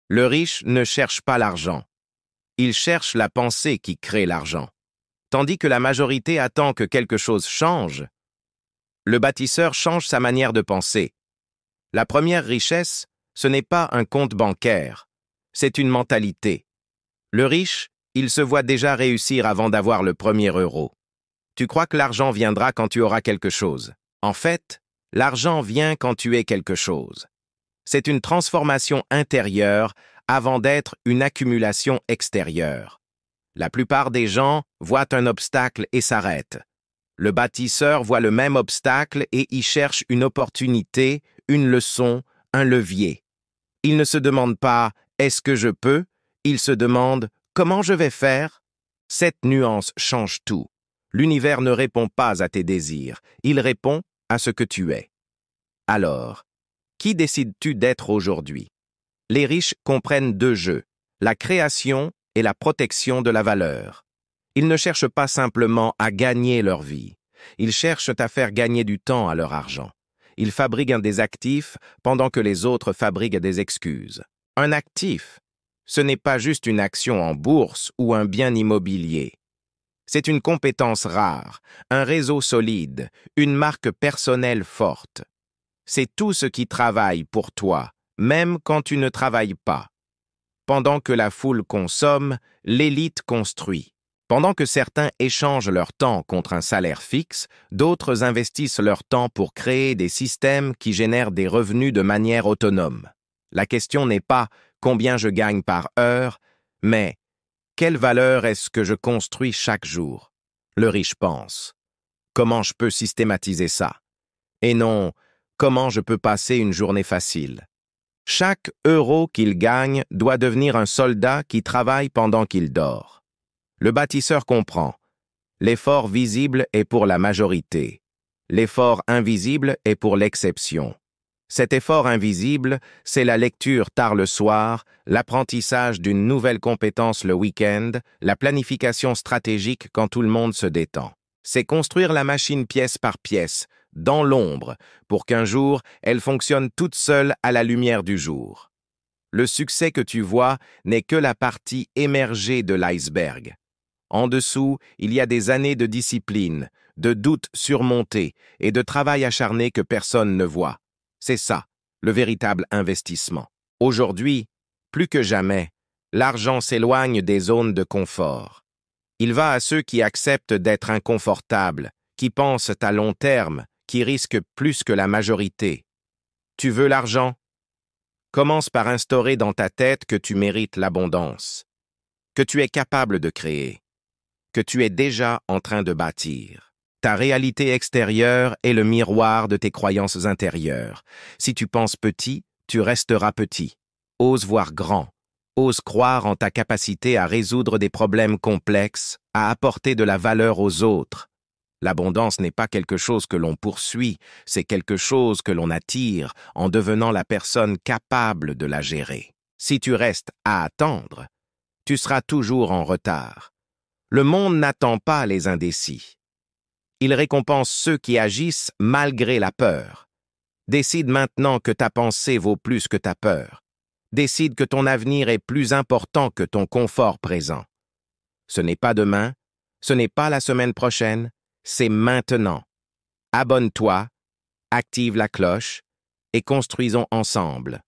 Le riche ne cherche pas l'argent. Il cherche la pensée qui crée l'argent. Tandis que la majorité attend que quelque chose change, le bâtisseur change sa manière de penser. La première richesse, ce n'est pas un compte bancaire, c'est une mentalité. Le riche, il se voit déjà réussir avant d'avoir le premier euro. Tu crois que l'argent viendra quand tu auras quelque chose. En fait, l'argent vient quand tu es quelque chose. C'est une transformation intérieure avant d'être une accumulation extérieure. La plupart des gens voient un obstacle et s'arrêtent. Le bâtisseur voit le même obstacle et y cherche une opportunité, une leçon, un levier. Il ne se demande pas « est-ce que je peux ?» Il se demande « comment je vais faire ?» Cette nuance change tout. L'univers ne répond pas à tes désirs, il répond à ce que tu es. Alors, qui décides-tu d'être aujourd'hui? Les riches comprennent deux jeux, la création et la protection de la valeur. Ils ne cherchent pas simplement à gagner leur vie, ils cherchent à faire gagner du temps à leur argent. Ils fabriquent des actifs pendant que les autres fabriquent des excuses. Un actif, ce n'est pas juste une action en bourse ou un bien immobilier. C'est une compétence rare, un réseau solide, une marque personnelle forte. C'est tout ce qui travaille pour toi, même quand tu ne travailles pas. Pendant que la foule consomme, l'élite construit. Pendant que certains échangent leur temps contre un salaire fixe, d'autres investissent leur temps pour créer des systèmes qui génèrent des revenus de manière autonome. La question n'est pas combien je gagne par heure, mais quelle valeur est-ce que je construis chaque jour? Le riche pense. Comment je peux systématiser ça? Et non, comment je peux passer une journée facile? Chaque euro qu'il gagne doit devenir un soldat qui travaille pendant qu'il dort. Le bâtisseur comprend. L'effort visible est pour la majorité. L'effort invisible est pour l'exception. Cet effort invisible, c'est la lecture tard le soir, l'apprentissage d'une nouvelle compétence le week-end, la planification stratégique quand tout le monde se détend. C'est construire la machine pièce par pièce, dans l'ombre, pour qu'un jour, elle fonctionne toute seule à la lumière du jour. Le succès que tu vois n'est que la partie émergée de l'iceberg. En dessous, il y a des années de discipline, de doutes surmontés et de travail acharné que personne ne voit. C'est ça, le véritable investissement. Aujourd'hui, plus que jamais, l'argent s'éloigne des zones de confort. Il va à ceux qui acceptent d'être inconfortables, qui pensent à long terme, qui risquent plus que la majorité. Tu veux l'argent? Commence par instaurer dans ta tête que tu mérites l'abondance, que tu es capable de créer, que tu es déjà en train de bâtir. Ta réalité extérieure est le miroir de tes croyances intérieures. Si tu penses petit, tu resteras petit. Ose voir grand. Ose croire en ta capacité à résoudre des problèmes complexes, à apporter de la valeur aux autres. L'abondance n'est pas quelque chose que l'on poursuit, c'est quelque chose que l'on attire en devenant la personne capable de la gérer. Si tu restes à attendre, tu seras toujours en retard. Le monde n'attend pas les indécis. Il récompense ceux qui agissent malgré la peur. Décide maintenant que ta pensée vaut plus que ta peur. Décide que ton avenir est plus important que ton confort présent. Ce n'est pas demain, ce n'est pas la semaine prochaine, c'est maintenant. Abonne-toi, active la cloche et construisons ensemble.